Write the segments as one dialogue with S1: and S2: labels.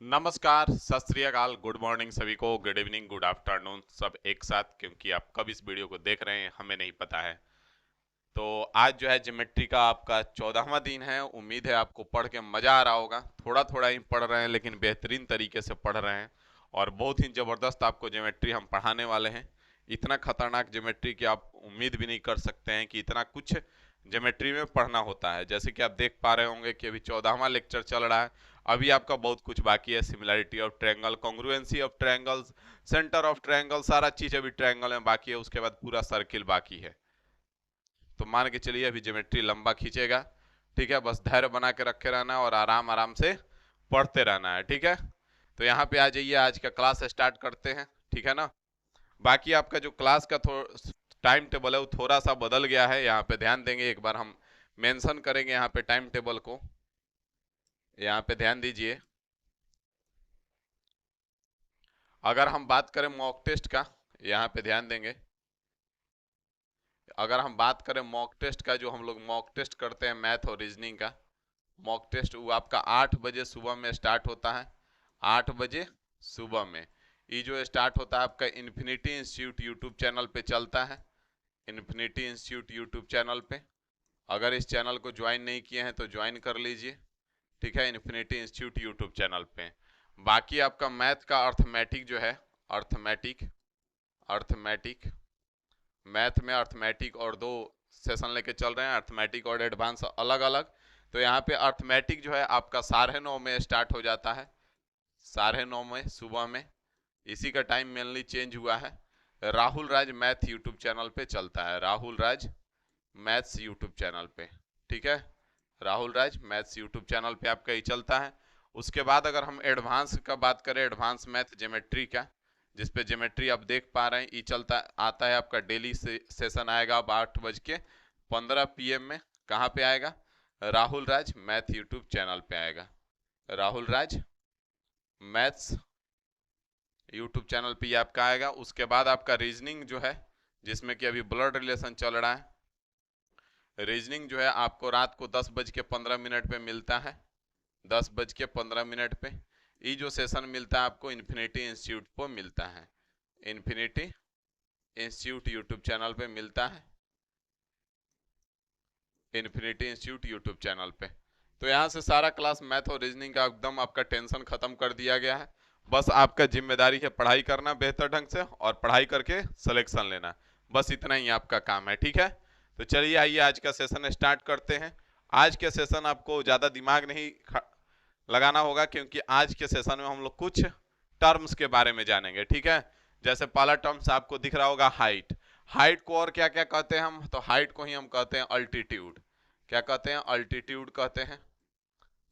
S1: नमस्कार, सत श्री अकाल, गुड मॉर्निंग सभी को, गुड इवनिंग, गुड आफ्टरनून, सब एक साथ, क्योंकि आप कब इस वीडियो को देख रहे हैं हमें नहीं पता है। तो आज जो है ज्योमेट्री का आपका 14वां दिन है। उम्मीद है आपको पढ़ के मजा आ रहा होगा। थोड़ा थोड़ा ही पढ़ रहे हैं लेकिन बेहतरीन तरीके से पढ़ रहे हैं और बहुत ही जबरदस्त आपको ज्योमेट्री हम पढ़ाने वाले हैं। इतना खतरनाक ज्योमेट्री की आप उम्मीद भी नहीं कर सकते हैं कि इतना कुछ ज्योमेट्री में पढ़ना होता है। जैसे कि आप देख पा रहे होंगे कि अभी 14वां लेक्चर चल रहा है। अभी आपका बहुत कुछ बाकी है। Similarity of triangle, congruency of triangles, centre of triangle, सारा चीज अभी ट्रायंगल में बाकी है। उसके बाद पूरा सर्किल बाकी है। तो मान के चलिए अभी ज्योमेट्री लंबा खींचेगा। ठीक है, बस धैर्य बना के रखे रहना और आराम आराम से पढ़ते रहना है। ठीक है, तो यहाँ पे आ जाइए, आज का क्लास स्टार्ट करते हैं। ठीक है ना। बाकी आपका जो क्लास का टाइम टेबल है वो थोड़ा सा बदल गया है। यहाँ पे ध्यान देंगे, एक बार हम मेंशन करेंगे यहाँ पे टाइम टेबल को। यहाँ पे ध्यान दीजिए। अगर हम बात करें मॉक टेस्ट का, यहाँ पे ध्यान देंगे। अगर हम बात करें मॉक टेस्ट का, जो हम लोग मॉक टेस्ट करते हैं मैथ और रीजनिंग का मॉक टेस्ट, वो आपका 8 बजे सुबह में स्टार्ट होता है। 8 बजे सुबह में ये जो स्टार्ट होता है आपका इन्फिनिटी इंस्टीट्यूट यूट्यूब चैनल पे चलता है। इन्फिनिटी इंस्टीट्यूट यूट्यूब चैनल पे अगर इस चैनल को ज्वाइन नहीं किए हैं तो ज्वाइन कर लीजिए। ठीक है, इन्फिनिटी इंस्टीट्यूट यूट्यूब चैनल पे। बाकी आपका मैथ का अर्थमेटिक जो है, अर्थमेटिक अर्थमेटिक मैथ में अर्थमेटिक और दो सेशन लेके चल रहे हैं, अर्थमेटिक और एडवांस अलग अलग। तो यहाँ पे अर्थमेटिक जो है आपका 9:30 में स्टार्ट हो जाता है। 9:30 में सुबह में। इसी का टाइम मेनली चेंज हुआ है। Rahul Raj math YouTube channel पे चलता है। Rahul Raj maths YouTube channel पे। ठीक है, Rahul Raj maths YouTube channel पे आपका ही चलता है। उसके बाद अगर हम एडवांस का बात करें, एडवांस मैथ ज्योमेट्री का, जिसपे ज्योमेट्री आप देख पा रहे हैं, ये चलता आता है आपका डेली सेशन आएगा अब 8:15 PM में। कहाँ पे आएगा? Rahul Raj math YouTube channel पे आएगा। Rahul Raj maths YouTube channel पे आपका आएगा। उसके बाद आपका रीजनिंग जो है, जिसमें कि अभी ब्लड रिलेशन चल रहा है, रीजनिंग जो है आपको रात को 10:15 पे मिलता है। 10:15 पे ये जो सेशन मिलता है आपको इन्फिनिटी इंस्टीट्यूट पर मिलता है। इन्फिनिटी इंस्टीट्यूट यूट्यूब चैनल पे मिलता है। इन्फिनिटी इंस्टीट्यूट यूट्यूब चैनल पे। तो यहाँ से सारा क्लास मैथ और रीजनिंग का एकदम आपका टेंशन खत्म कर दिया गया है। बस आपका जिम्मेदारी है पढ़ाई करना बेहतर ढंग से और पढ़ाई करके सिलेक्शन लेना। बस इतना ही आपका काम है। ठीक है, तो चलिए आइए आज का सेशन स्टार्ट करते हैं। आज के सेशन आपको ज़्यादा दिमाग नहीं लगाना होगा, क्योंकि आज के सेशन में हम लोग कुछ टर्म्स के बारे में जानेंगे। ठीक है, जैसे पहला टर्म्स आपको दिख रहा होगा हाइट। हाइट को और क्या क्या कहते हैं हम? तो हाइट को ही हम कहते हैं अल्टीट्यूड। क्या कहते हैं? अल्टीट्यूड कहते हैं।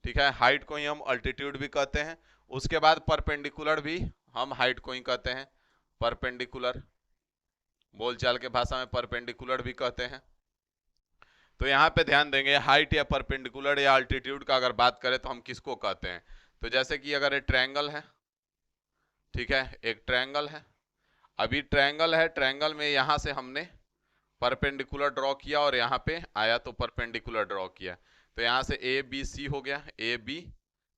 S1: ठीक है, हाइट को ही हम अल्टीट्यूड भी कहते हैं। उसके बाद परपेंडिकुलर भी हम हाइट को ही कहते हैं। परपेंडिकुलर, बोलचाल के भाषा में परपेंडिकुलर भी कहते हैं। तो यहाँ पे ध्यान देंगे, हाइट या परपेंडिकुलर या अल्टीट्यूड का अगर बात करें तो हम किसको कहते हैं? तो जैसे कि अगर एक ट्रायंगल है, ठीक है, एक ट्रायंगल है। अभी ट्रायंगल है, ट्रायंगल में यहां से हमने परपेंडिकुलर ड्रॉ किया और यहाँ पे आया तो परपेंडिकुलर ड्रॉ किया। तो यहाँ से ए बी सी हो गया, ए बी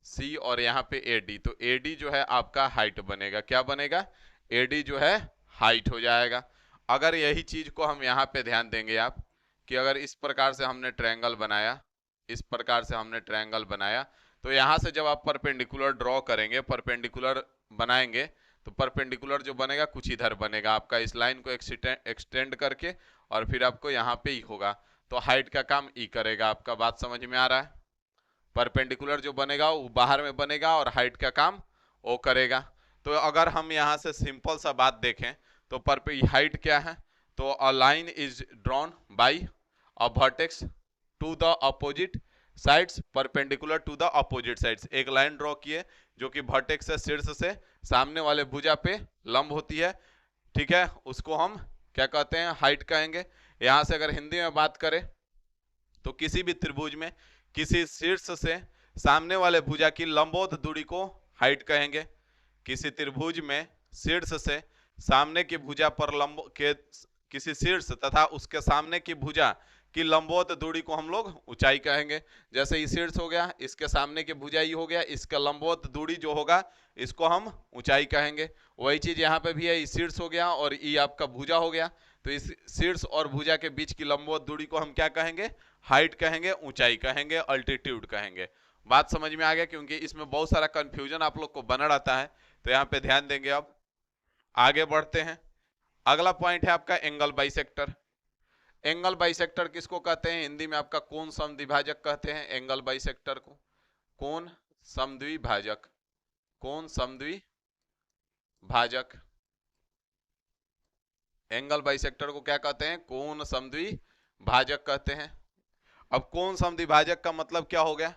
S1: सी, और यहाँ पे ए डी। तो ए डी जो है आपका हाइट बनेगा। क्या बनेगा? ए डी जो है हाइट हो जाएगा। अगर यही चीज को हम यहाँ पे ध्यान देंगे आप, कि अगर इस प्रकार से हमने ट्रायंगल बनाया, इस प्रकार से हमने ट्रायंगल बनाया, तो यहाँ से जब आप परपेंडिकुलर ड्रॉ करेंगे, परपेंडिकुलर बनाएंगे, तो परपेंडिकुलर जो बनेगा कुछ इधर बनेगा आपका, इस लाइन को एक्सटेंड करके, और फिर आपको यहाँ पे ई होगा। तो हाइट का काम ई करेगा। आपका बात समझ में आ रहा है? परपेंडिकुलर जो बनेगा वो बाहर में बनेगा और हाइट का काम वो करेगा। तो अगर हम यहाँ से सिंपल सा बात देखें तो हाइट क्या है? तो a line is drawn by a vertex to the opposite sides perpendicular to the opposite sides. एक लाइन ड्रॉ किए जो कि वर्टेक्स से, शीर्ष से सामने वाले भुजा पे लंब होती है। ठीक है, उसको हम क्या कहते हैं? हाइट कहेंगे। यहां से अगर हिंदी में बात करें तो किसी भी त्रिभुज में किसी शीर्ष से सामने वाले भुजा की लंबवत दूरी को हाइट कहेंगे। किसी त्रिभुज में शीर्ष से सामने की भुजा पर लंब के किसी शीर्ष तथा उसके सामने की भुजा कि लंबवत दूरी को हम लोग ऊंचाई कहेंगे। जैसे ई शीर्ष हो गया, इसके सामने की भुजा ई हो गया, इसका लंबवत दूरी जो होगा इसको हम ऊंचाई कहेंगे। वही चीज यहाँ पे भी है, ई शीर्ष हो गया और ई आपका भुजा हो गया, तो इस शीर्ष और भुजा के बीच की लंबवत दूरी को हम क्या कहेंगे, हाइट कहेंगे, ऊंचाई कहेंगे, अल्टीट्यूड कहेंगे। बात समझ में आ गया, क्योंकि इसमें बहुत सारा कंफ्यूजन आप लोग को बना रहता है, तो यहाँ पे ध्यान देंगे। अब आगे बढ़ते हैं। अगला पॉइंट है आपका एंगल बाइसेक्टर। एंगल बाइसेक्टर किसको कहते हैं, हिंदी में आपका कोण समद्विभाजक कहते हैं एंगल बाइसेक्टर को। कोण समद्विभाजक, कोण समद्विभाजक, एंगल बाइसेक्टर को क्या कहते हैं, कोण समद्विभाजक कहते हैं। अब कोण समद्विभाजक का मतलब क्या हो गया,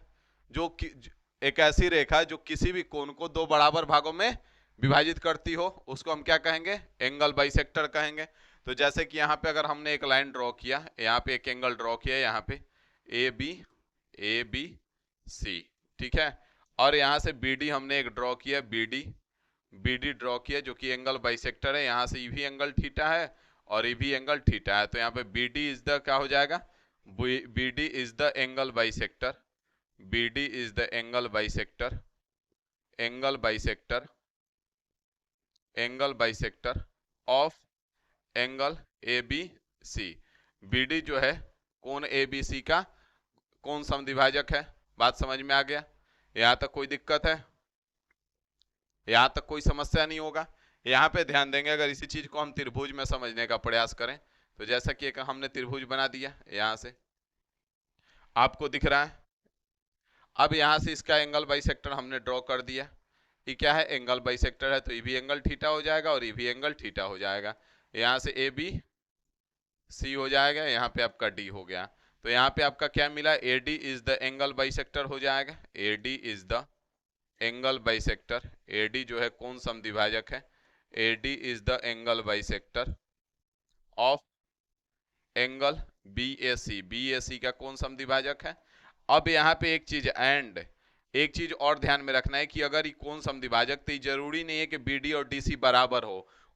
S1: जो एक ऐसी रेखा जो किसी भी कोण को दो बराबर भागों में विभाजित करती हो, उसको हम क्या कहेंगे, एंगल बाइसेक्टर कहेंगे। तो जैसे कि यहाँ पे अगर हमने एक लाइन ड्रॉ किया, यहाँ पे एक एंगल ड्रॉ किया, यहाँ पे ए बी सी, ठीक है, और यहाँ से बी डी हमने एक ड्रॉ किया, बी डी ड्रॉ किया, जो कि एंगल बाइसेक्टर है। यहाँ से ई भी एंगल थीटा है और ई भी एंगल थीटा है, तो यहाँ पे बी डी इज द क्या हो जाएगा, B D is the angle bisector, B D is the angle bisector, angle bisector, angle bisector of angle A B C. B D जो है कोण ए बी सी का कोण समद्विभाजक है। बात समझ में आ गया, यहां तक कोई दिक्कत है, यहां तक कोई समस्या नहीं होगा। यहाँ पे ध्यान देंगे, अगर इसी चीज को हम त्रिभुज में समझने का प्रयास करें, तो जैसा कि एक हमने त्रिभुज बना दिया, यहां से आपको दिख रहा है। अब यहां से इसका एंगल बाइसेक्टर हमने ड्रॉ कर दिया, ये क्या है, एंगल बाइसेक्टर है, तो ये भी एंगल थीटा हो जाएगा और ये भी एंगल थीटा हो जाएगा। यहाँ से ए बी सी हो जाएगा, यहाँ पे आपका डी हो गया, तो यहाँ पे आपका क्या मिला, A D is the angle bisector हो जाएगा, A D is the angle bisector, A D जो है कोण समद्विभाजक है, A D is the angle bisector of angle B A C का कोण समद्विभाजक है। अब यहाँ पे एक चीज एक चीज और ध्यान में रखना है कि अगर ये कोण समद्विभाजक, तो जरूरी नहीं है कि बी डी और डी सी बराबर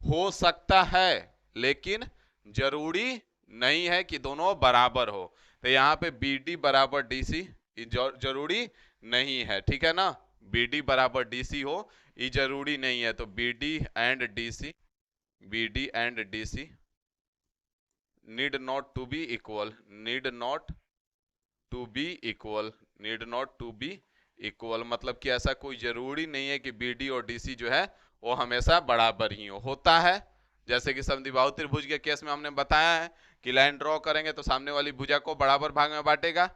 S1: हो सकता है, लेकिन जरूरी नहीं है कि दोनों बराबर हो। तो यहाँ पे बी डी बराबर डी सी जरूरी नहीं है, ठीक है ना, बी डी बराबर डी सी हो ये जरूरी नहीं है। तो B D and D C, B D and D C need not to be equal, need not to be equal, need not to be equal, मतलब कि ऐसा कोई जरूरी नहीं है कि बी डी और डी सी जो है वो हमेशा बराबर ही होता है। जैसे कि समद्विबाहु त्रिभुज के केस में हमने बताया है कि लाइन ड्रॉ करेंगे तो सामने वाली भुजा को बराबर भाग में बांटेगा,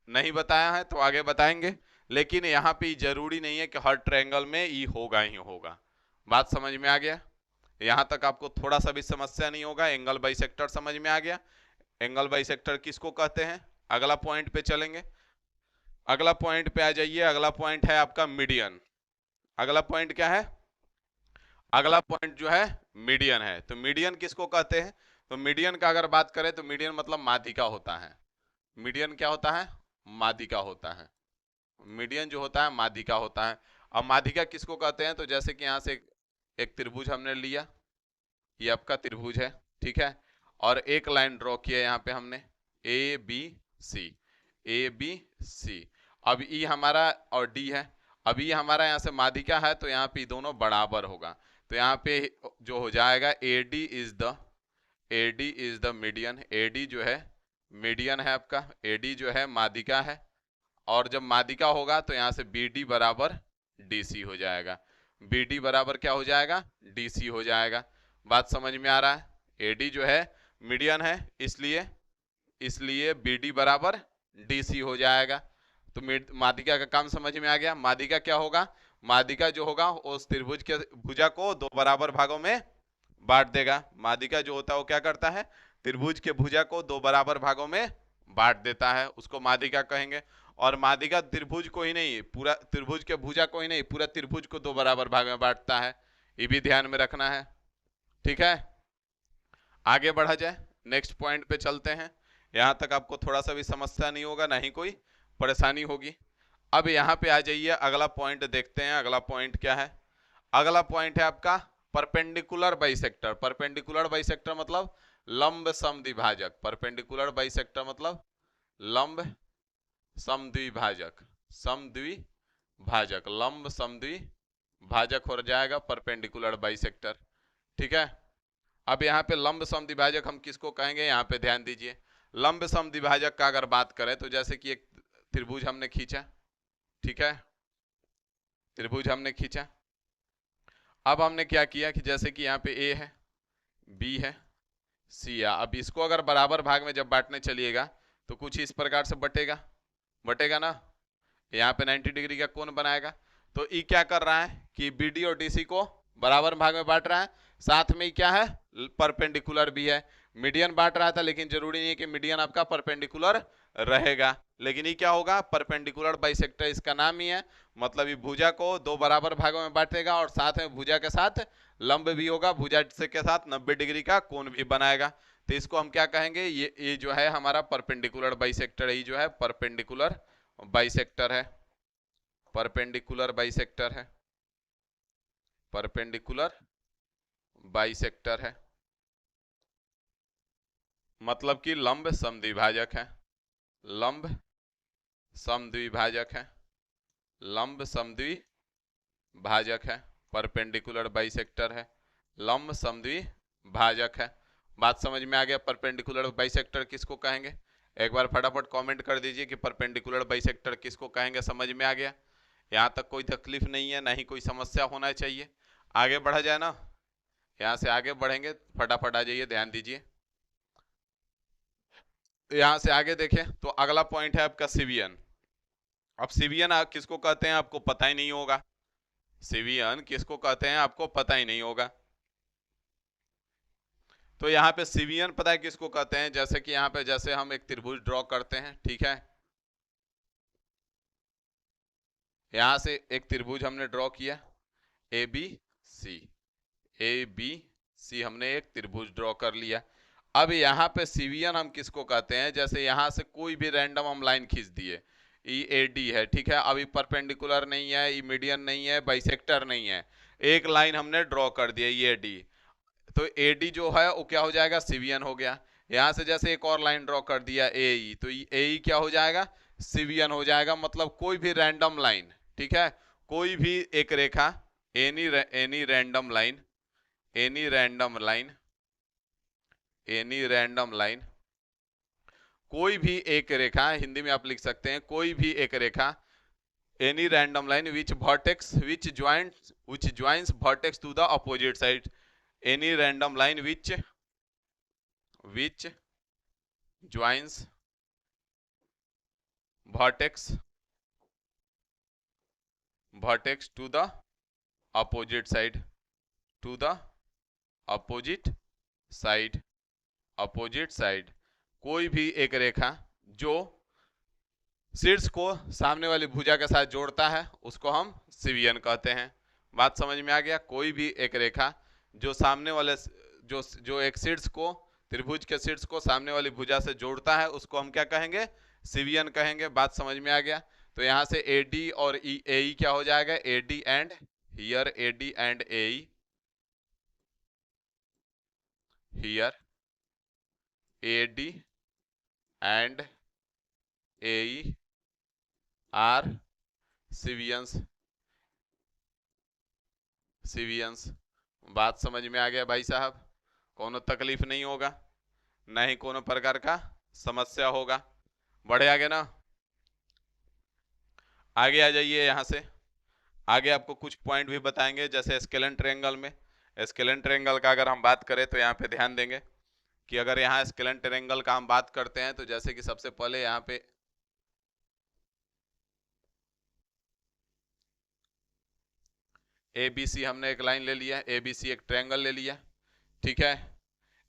S1: नहीं बताया है तो आगे बताएंगे, लेकिन यहाँ पे जरूरी नहीं है कि हर ट्रायंगल में ई होगा ही होगा। बात समझ में आ गया, यहाँ तक आपको थोड़ा सा भी समस्या नहीं होगा। एंगल बाइसेक्टर समझ में आ गया, एंगल बाइसेक्टर किसको कहते हैं। अगला पॉइंट पे चलेंगे, अगला पॉइंट पे आ जाइए। अगला पॉइंट है आपका मीडियन। अगला पॉइंट क्या है, अगला पॉइंट जो है मीडियन है। तो मीडियन किसको कहते हैं, तो मीडियन का अगर बात करें तो मीडियन मतलब माध्यिका होता है। मीडियन क्या होता है, माध्यिका होता है। मीडियन जो होता है माध्यिका होता है। अब माध्यिका किसको कहते हैं, तो जैसे कि यहाँ से एक त्रिभुज हमने लिया, ये आपका त्रिभुज है, ठीक है, और एक लाइन ड्रॉ किया यहाँ पे हमने ए बी सी, ए बी सी। अब ई हमारा और डी है, अब ये हमारा यहाँ से माध्यिका है, तो यहाँ पे दोनों बराबर होगा, तो यहाँ पे जो हो जाएगा A D is the median, A D जो है मीडियन है आपका, ए डी जो है माध्यिका है, और जब माध्यिका होगा तो यहाँ से बी डी बराबर डी सी हो जाएगा, बी डी बराबर क्या हो जाएगा, डी सी हो जाएगा। बात समझ में आ रहा है, ए डी जो है मीडियन है, इसलिए बी डी बराबर डी सी हो जाएगा। तो माध्यिका का काम समझ में आ गया। माध्यिका क्या होगा, माध्यिका जो होगा उस त्रिभुज के भुजा को दो बराबर भागों में बांट देगा। माध्यिका जो होता है वो क्या करता है, त्रिभुज के भुजा को दो बराबर भागों में बांट देता है, उसको माध्यिका कहेंगे। और माध्यिका त्रिभुज को ही नहीं, पूरा त्रिभुज के भुजा को ही नहीं, पूरा त्रिभुज को दो बराबर भाग में बांटता है, ये भी ध्यान में रखना है, ठीक है। आगे बढ़ा जाए, नेक्स्ट पॉइंट पे चलते हैं। यहां तक आपको थोड़ा सा भी समस्या नहीं होगा, ना ही कोई परेशानी होगी। अब यहाँ पे आ जाइए, अगला पॉइंट देखते हैं। अगला पॉइंट क्या है, अगला पॉइंट है आपका परपेंडिकुलर बाइसेक्टर। परपेंडिकुलर बाइसेक्टर मतलब लंब समद्विभाजक, परपेंडिकुलर बाइसेक्टर मतलब लंब समद्विभाजक, समद्विभाजक, लंब समद्विभाजक हो जाएगा परपेंडिकुलर बाइसेक्टर। ठीक है, अब यहाँ पे लंब समद्विभाजक हम किसको कहेंगे, यहाँ पे ध्यान दीजिए। लंब समद्विभाजक का अगर बात करें तो जैसे कि एक त्रिभुज हमने खींचा, ठीक है, त्रिभुज हमने खींचा। अब हमने क्या किया कि जैसे कि यहाँ पे ए है, बी है, सी है। अब इसको अगर बराबर भाग में जब बांटने चलिएगा तो कुछ इस प्रकार से बटेगा ना, यहाँ पे 90 डिग्री का कोण बनाएगा। तो ई क्या कर रहा है कि बीडी और डीसी को बराबर भाग में बांट रहा है, साथ में क्या है, परपेंडिकुलर भी है। मीडियन बांट रहा था, लेकिन जरूरी नहीं है कि मीडियन आपका परपेंडिकुलर रहेगा, लेकिन ये क्या होगा, परपेंडिकुलर बाइसेक्टर इसका नाम ही है। मतलब ये भुजा को दो बराबर भागों में बांटेगा और साथ में भुजा के साथ लंब भी होगा, भुजा से के साथ 90 डिग्री का कोण भी बनाएगा। तो इसको हम क्या कहेंगे, ये जो है हमारा परपेंडिकुलर बाइसेक्टर, ये जो है परपेंडिकुलर बाइसेक्टर है, परपेंडिकुलर बाइसेक्टर है, परपेंडिकुलर बाइसेक्टर है। मतलब कि लंब समद्विभाजक है, लंब समद्विभाजक है, लंब समद्विभाजक है, परपेंडिकुलर बाइसेक्टर है, लंब समद्विभाजक है। बात समझ में आ गया, परपेंडिकुलर बाइसेक्टर किसको कहेंगे? एक बार फटाफट कमेंट कर दीजिए कि परपेंडिकुलर बाइसेक्टर किसको कहेंगे। समझ में आ गया? यहाँ तक कोई तकलीफ नहीं है, ना ही कोई समस्या होना चाहिए। आगे बढ़ा जाए ना, यहाँ से आगे बढ़ेंगे, फटाफट आ जाइए, ध्यान दीजिए। यहाँ से आगे देखें तो अगला पॉइंट है आपका सिवियन। अब सिवियन किसको कहते हैं आपको पता ही नहीं होगा, सिवियन किसको कहते हैं आपको पता ही नहीं होगा। तो यहाँ पे सिवियन पता है किसको कहते हैं, जैसे कि यहाँ पे जैसे हम एक त्रिभुज ड्रॉ करते हैं, ठीक है, यहां से एक त्रिभुज हमने ड्रॉ किया ए बी सी, हमने एक त्रिभुज ड्रॉ कर लिया। अब यहाँ पे सिवियन हम किसको कहते हैं, जैसे यहां से कोई भी रैंडम हम लाइन खींच दिए, ई ए डी है, ठीक है, अभी परपेंडिकुलर नहीं है, ई मीडियन नहीं है, बाइसेक्टर नहीं है, एक लाइन हमने ड्रॉ कर दिया ये डी, तो ए डी जो है वो क्या हो जाएगा, सिवियन हो गया। यहां से जैसे एक और लाइन ड्रॉ कर दिया ए ई, तो ए ई क्या हो जाएगा, सिवियन हो जाएगा। मतलब कोई भी रैंडम लाइन, ठीक है, कोई भी एक रेखा, any random line, any random line, any random line, कोई भी एक रेखा, हिंदी में आप लिख सकते हैं कोई भी एक रेखा, any random line which joins vertex to the opposite side, any random line which joins vertex to the opposite side, to the opposite side, opposite side, कोई भी एक रेखा जो शीर्ष को सामने वाली भुजा के साथ जोड़ता है उसको हम सिवियन कहते हैं। बात समझ में आ गया? कोई भी एक रेखा जो सामने वाले जो एक शीर्ष को, त्रिभुज के शीर्ष को सामने वाली भुजा से जोड़ता है उसको हम क्या कहेंगे, सिवियन कहेंगे। बात समझ में आ गया? तो यहां से ए डी और ए ई क्या हो जाएगा, A D and here, A D and A E here, A D and A E are cevians, cevians. बात समझ में आ गया भाई साहब? कोनो तकलीफ नहीं होगा, ना ही कोनो प्रकार का समस्या होगा। बढ़े आगे ना, आगे आ जाइए। यहां से आगे आपको कुछ पॉइंट भी बताएंगे, जैसे स्केलन ट्रायंगल में, स्केलन ट्रायंगल का अगर हम बात करें तो यहाँ पे ध्यान देंगे कि अगर यहाँ स्केलन ट्रायंगल का हम बात करते हैं तो जैसे कि सबसे पहले यहाँ पे ए बी सी हमने एक लाइन ले लिया, ए बी सी एक ट्रायंगल ले लिया, ठीक है।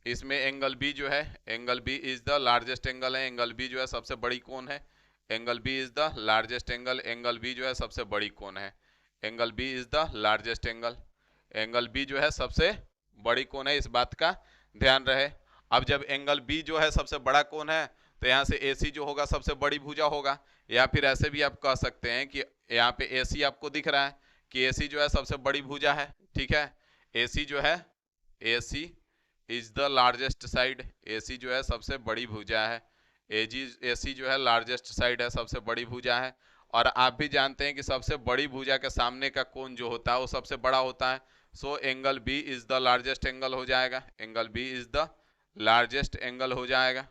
S1: इसमें एंगल बी जो है, angle B is the largest angle है, एंगल बी जो है सबसे बड़ी कोण है, angle B is the largest angle, angle B जो है सबसे बड़ी कोण है, angle B is the largest angle, angle B जो है सबसे बड़ी कोण है, इस बात का ध्यान रहे। अब जब एंगल बी जो है सबसे बड़ा कोण है तो यहाँ से ए सी जो होगा सबसे बड़ी भुजा होगा, या फिर ऐसे भी आप कह सकते हैं कि यहाँ पे ए सी आपको दिख रहा है कि ए सी जो है सबसे बड़ी भुजा है, ठीक है। ए सी जो है, A C is the largest side, AC जो है सबसे बड़ी भुजा है, AC जो है लार्जेस्ट साइड है, सबसे बड़ी भुजा है। और आप भी जानते हैं कि सबसे बड़ी भुजा के सामने का कोण जो होता है वो सबसे बड़ा होता है। So angle B is the largest angle हो जाएगा, angle B is the largest angle हो जाएगा,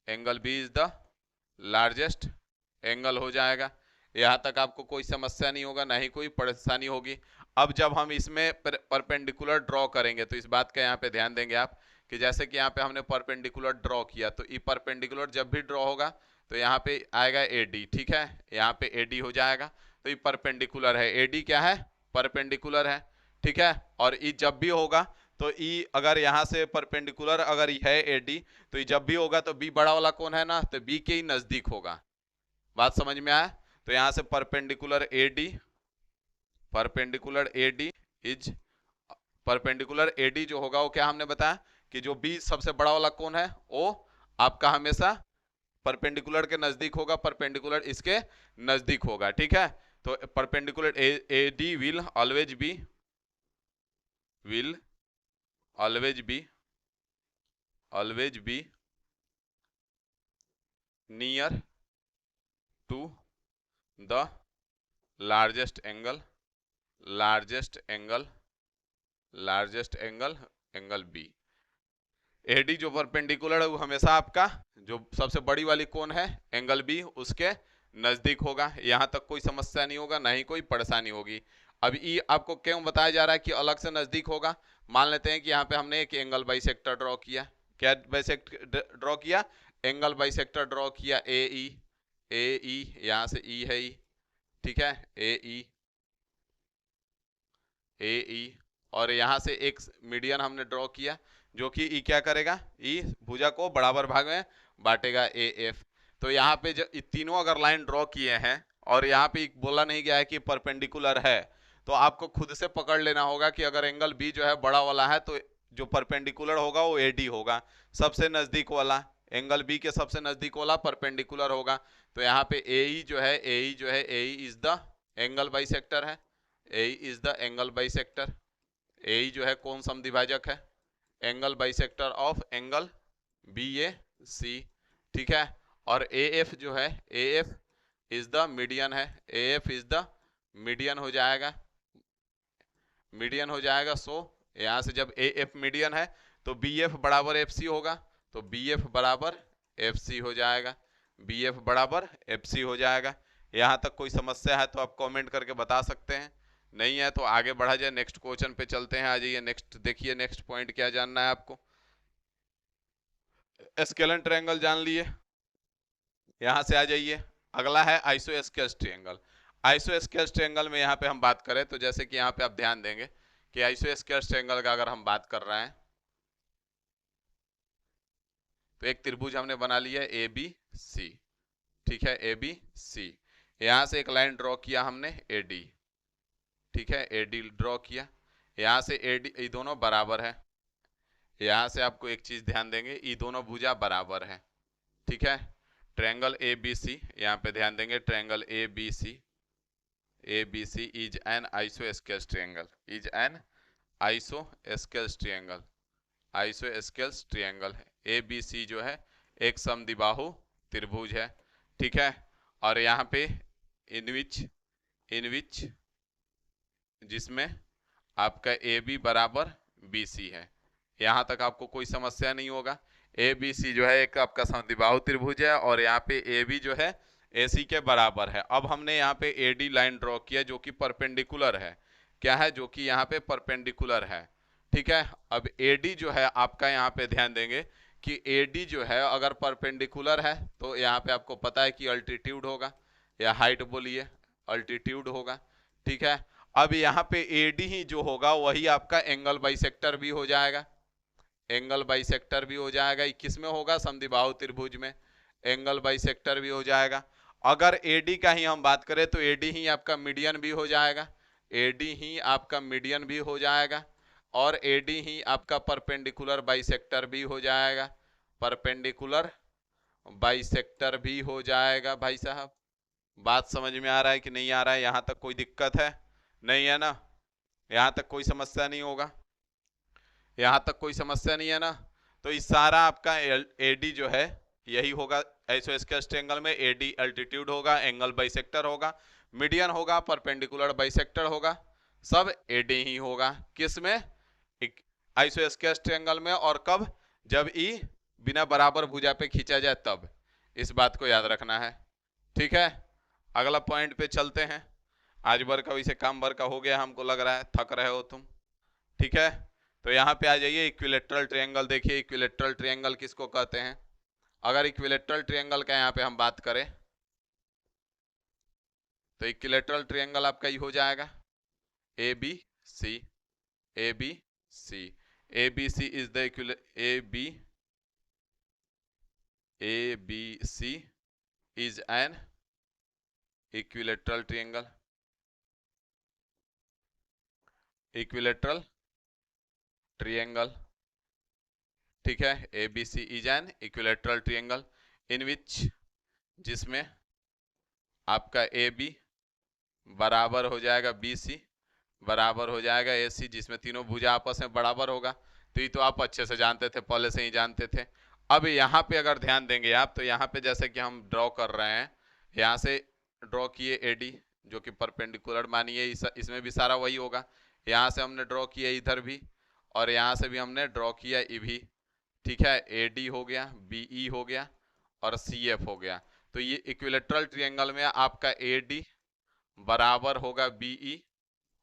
S1: angle B is the largest angle हो जाएगा। यहाँ तक आपको कोई समस्या नहीं होगा, ना ही कोई परेशानी होगी। अब जब हम इसमें परपेंडिकुलर ड्रॉ करेंगे तो इस बात का यहाँ पे ध्यान देंगे आप कि जैसे कि यहाँ पे हमने परपेंडिकुलर ड्रॉ किया, तो ई परपेंडिकुलर जब भी ड्रॉ होगा तो यहाँ पे आएगा AD, ठीक है, यहाँ पे AD हो जाएगा। तो ये परपेंडिकुलर है, AD क्या है, परपेंडिकुलर है, ठीक है। और ई जब भी होगा तो ई अगर यहाँ से परपेंडिकुलर अगर है AD, तो ये जब भी होगा तो बी बड़ा वाला कौन है ना, तो बी के ही नजदीक होगा। बात समझ में आया? तो यहां से perpendicular AD, perpendicular AD is, perpendicular AD जो होगा वो क्या हमने बताया कि जो बी सबसे बड़ा वाला कौन है वो आपका हमेशा परपेंडिकुलर के नजदीक होगा, परपेंडिकुलर इसके नजदीक होगा, ठीक है। तो perpendicular AD will always be, will always be, always be near to the largest angle, largest angle, largest angle, angle B. AD जो परपेंडिकुलर है वो हमेशा आपका जो सबसे बड़ी वाली कोण है एंगल बी उसके नजदीक होगा। यहां तक कोई समस्या नहीं होगा, ना ही कोई परेशानी होगी। अब ई आपको क्यों बताया जा रहा है कि अलग से नजदीक होगा? मान लेते हैं कि यहाँ पे हमने एक एंगल बाइसेक्टर ड्रॉ किया, क्या बाइसेक्टर ड्रॉ किया, एंगल बाइसेक्टर ड्रॉ किया, AE, AE यहाँ से E है, E, ठीक है, AE, AE, और यहाँ से एक मीडियन हमने ड्रॉ किया जो कि ई क्या करेगा, ई भुजा को बराबर भाग में बांटेगा, AF। तो यहाँ पे जो तीनों अगर लाइन ड्रॉ किए हैं और यहाँ पे बोला नहीं गया है कि परपेंडिकुलर है, तो आपको खुद से पकड़ लेना होगा कि अगर एंगल बी जो है बड़ा वाला है तो जो परपेंडिकुलर होगा वो AD होगा, सबसे नजदीक वाला एंगल बी के सबसे नजदीक वाला परपेंडिकुलर होगा। तो यहाँ पे AE जो है, AE जो है, AE is the angle bisector है, AE is the angle bisector, AE जो है कौन समद्विभाजक है, angle bisector of angle BAC, ठीक है। और AF जो है, AF इज द मीडियन है, AF इज द मीडियन हो जाएगा, मीडियन हो जाएगा। सो यहां से जब AF मीडियन है तो BF बराबर FC होगा, तो BF बराबर FC हो जाएगा, BF बराबर FC हो जाएगा। यहां तक कोई समस्या है तो आप कमेंट करके बता सकते हैं, नहीं है तो आगे बढ़ा जाए, नेक्स्ट क्वेश्चन पे चलते हैं। आ जाइए नेक्स्ट, देखिए नेक्स्ट पॉइंट क्या जानना है आपको। स्केलन ट्रायंगल जान लिए, यहां से आ जाइए। अगला है आइसोस्केल्स ट्रायंगल। आइसोस्केल्स ट्रायंगल में यहाँ पे हम बात करें तो जैसे कि यहाँ पे आप ध्यान देंगे कि आइसोस्केल्स ट्रायंगल का अगर हम बात कर रहे हैं तो एक त्रिभुज हमने बना लिया है ABC, ठीक है, ABC। यहां से एक लाइन ड्रॉ किया हमने AD, ठीक है, AD ड्रॉ किया, यहां से AD, ये दोनों बराबर है। यहां से आपको एक चीज ध्यान देंगे, ये दोनों भुजा बराबर है, ठीक है। ट्रायंगल ABC, यहाँ पे ध्यान देंगे, triangle ABC, ABC is an isosceles triangle, is an isosceles triangle, isosceles triangle है। ABC जो है एक समद्विबाहु त्रिभुज है, ठीक है। और यहाँ पे इन विच जिसमें आपका AB बराबर BC है, यहाँ तक आपको कोई समस्या नहीं होगा। ABC जो है एक आपका समद्विबाहु त्रिभुज है और यहाँ पे AB जो है AC के बराबर है। अब हमने यहाँ पे AD लाइन ड्रॉ किया जो कि परपेंडिकुलर है, क्या है, जो कि यहाँ पे परपेंडिकुलर है, ठीक है। अब AD जो है आपका, यहाँ पे ध्यान देंगे कि AD जो है अगर परपेंडिकुलर है तो यहाँ पे आपको पता है कि अल्टीट्यूड होगा, या हाइट बोलिए, अल्टीट्यूड होगा, ठीक है। अब यहाँ पे AD ही जो होगा वही आपका एंगल बाइसेक्टर भी हो जाएगा, एंगल बाइसेक्टर भी हो जाएगा। किस में होगा, समद्विबाहु त्रिभुज में एंगल बाइसेक्टर भी हो जाएगा। अगर AD का ही हम बात करें तो AD ही आपका मीडियन भी हो जाएगा, AD ही आपका मीडियन भी हो जाएगा, और AD ही आपका परपेंडिकुलर बाइसेक्टर भी हो जाएगा, परपेंडिकुलर बाइसेक्टर भी हो जाएगा। भाई साहब बात समझ में आ रहा है कि नहीं आ रहा है? यहां तक कोई दिक्कत है? नहीं है ना, यहां तक कोई समस्या नहीं होगा। यहां तक कोई समस्या नहीं है ना। तो इस सारा आपका एडी जो है यही होगा आइसोस्केलेस ट्रायंगल में। एडी एल्टीट्यूड होगा, एंगल बाइसेक्टर होगा, मीडियन होगा, परपेंडिकुलर बाइसेक्टर होगा, सब एडी ही होगा। किस में? आइसोस्केलेस ट्रायंगल में। और कब? जब ई बिना बराबर भुजा पे खींचा जाए तब। इस बात को याद रखना है, ठीक है। अगला पॉइंट पे चलते हैं। आज भर का वैसे काम भर का हो गया, हमको लग रहा है थक रहे हो तुम, ठीक है। तो यहाँ पे आ जाइए, इक्विलेटरल ट्रायंगल देखिए। इक्विलेटरल ट्रायंगल किसको कहते हैं? अगर इक्विलेटरल ट्रायंगल का यहाँ पे हम बात करें तो इक्विलेटरल ट्रायंगल आपका ये हो जाएगा A B C, A B C. A B C is the A B C is an equilateral triangle. Equilateral triangle, ठीक है। A B C is an equilateral triangle in which, जिसमें आपका A B बराबर हो जाएगा B C, बराबर हो जाएगा ए सी, जिसमें तीनों भुजा आपस में बराबर होगा। तो ये तो आप अच्छे से जानते थे, पहले से ही जानते थे। अब यहाँ पे अगर ध्यान देंगे आप, तो यहाँ पे जैसे कि हम ड्रॉ कर रहे हैं, यहाँ से ड्रॉ किए एडी जो कि परपेंडिकुलर मानिए, इसमें भी सारा वही होगा। यहाँ से हमने ड्रॉ किया इधर भी, और यहाँ से भी हमने ड्रॉ किया ई भी, ठीक है। ए डी हो गया, बी ई हो गया, और सी एफ हो गया। तो ये इक्विलेटरल ट्रायंगल में आपका ए डी बराबर होगा बीई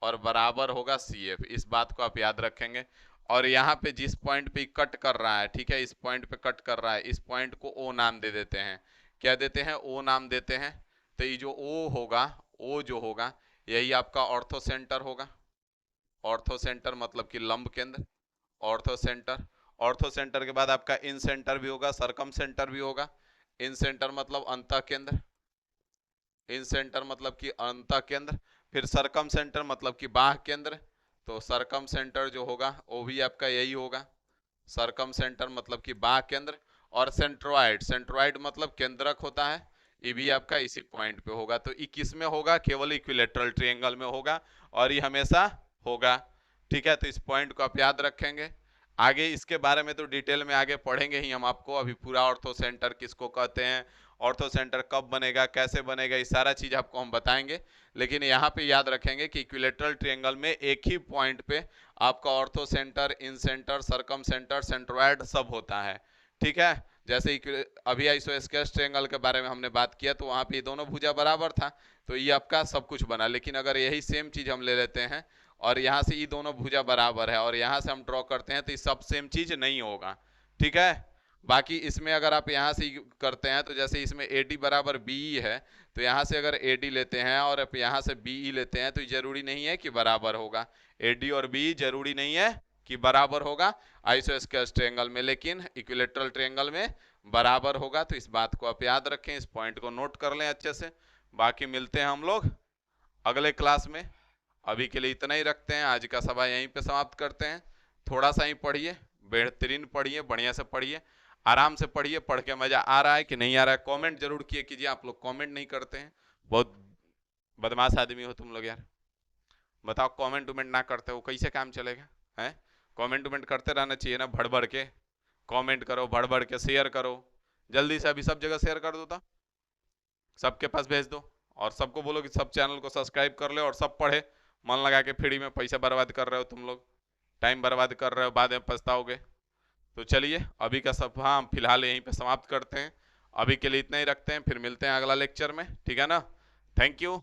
S1: और बराबर होगा सी एफ। इस बात को आप याद रखेंगे। और यहाँ पे जिस पॉइंट पे कट कर रहा है, ठीक है, इस पॉइंट पे कट कर रहा है, इस पॉइंट को ओ नाम दे देते हैं। क्या देते हैं? ओ नाम देते हैं। तो ये जो ओ होगा, ओ जो होगा, यही आपका ऑर्थो सेंटर होगा। ऑर्थो सेंटर मतलब कि लंब केंद्र, ऑर्थो सेंटर। ऑर्थो सेंटर के बाद आपका इन सेंटर भी होगा, सरकम सेंटर भी होगा। इन सेंटर मतलब अंतः केंद्र, इन सेंटर मतलब कि अंतः केंद्र। फिर सरकम सेंटर मतलब कि बाह्य केंद्र। तो सरकम सेंटर जो होगा वो भी आपका यही होगा, सरकम सेंटर मतलब कि बाह्य केंद्र। और सेंट्रोइड, सेंट्रोइड मतलब केंद्रक होता है, ये भी आपका इसी पॉइंट पे होगा। तो ये किस में होगा? केवल इक्विलेटरल ट्रायंगल में होगा, और ये हमेशा होगा, ठीक है। तो इस पॉइंट को आप याद रखेंगे। आगे इसके बारे में तो डिटेल में आगे पढ़ेंगे ही हम आपको। अभी पूरा ऑर्थो सेंटर किसको कहते हैं, ऑर्थो सेंटर कब बनेगा, कैसे बनेगा, ये सारा चीज आपको हम बताएंगे। लेकिन यहाँ पे याद रखेंगे कि इक्विलेटरल ट्रायंगल में एक ही पॉइंट पे आपका ऑर्थो सेंटर, इन सेंटर, सरकम सेंटर, सेंट्रोइड सब होता है, ठीक है। जैसे अभी आइसोस्केलेस ट्रायंगल के बारे में हमने बात किया, तो वहां पे ये दोनों भुजा बराबर था, तो ये आपका सब कुछ बना। लेकिन अगर यही सेम चीज हम ले लेते हैं और यहाँ से ये दोनों भुजा बराबर है और यहाँ से हम ड्रॉ करते हैं, तो ये सब सेम चीज नहीं होगा, ठीक है। बाकी इसमें अगर आप यहाँ से करते हैं, तो जैसे इसमें ए डी बराबर बी ई है, तो यहाँ से अगर ए डी लेते हैं और आप यहाँ से बी ई लेते हैं, तो जरूरी नहीं है कि बराबर होगा। ए डी और बी जरूरी नहीं है कि बराबर होगा आइसोस्केलेस ट्रायंगल में, लेकिन इक्विलेटरल ट्रायंगल में बराबर होगा। तो इस बात को आप याद रखें, इस पॉइंट को नोट कर लें अच्छे से। बाकी मिलते हैं हम लोग अगले क्लास में। अभी के लिए इतना ही रखते हैं, आज का सभा यहीं पे समाप्त करते हैं। थोड़ा सा ही पढ़िए, बेहतरीन पढ़िए, बढ़िया से पढ़िए, आराम से पढ़िए। पढ़ के मजा आ रहा है कि नहीं आ रहा है कमेंट जरूर किए कीजिए। आप लोग कमेंट नहीं करते हैं, बहुत बदमाश आदमी हो तुम लोग यार। बताओ, कमेंट उमेंट ना करते हो कैसे काम चलेगा? है कमेंट उमेंट करते रहना चाहिए ना, भड़ भड़ के कमेंट करो, भड़ भड़ के शेयर करो। जल्दी से अभी सब जगह शेयर कर दो, तो सबके पास भेज दो, और सबको बोलो कि सब चैनल को सब्सक्राइब कर ले और सब पढ़े। मन लगा के फ्री में पैसा बर्बाद कर रहे हो तुम लोग, टाइम बर्बाद कर रहे हो, बाद में पछताओगे। तो चलिए अभी का सब हम फिलहाल यहीं पे समाप्त करते हैं। अभी के लिए इतना ही रखते हैं, फिर मिलते हैं अगला लेक्चर में, ठीक है ना। Thank you.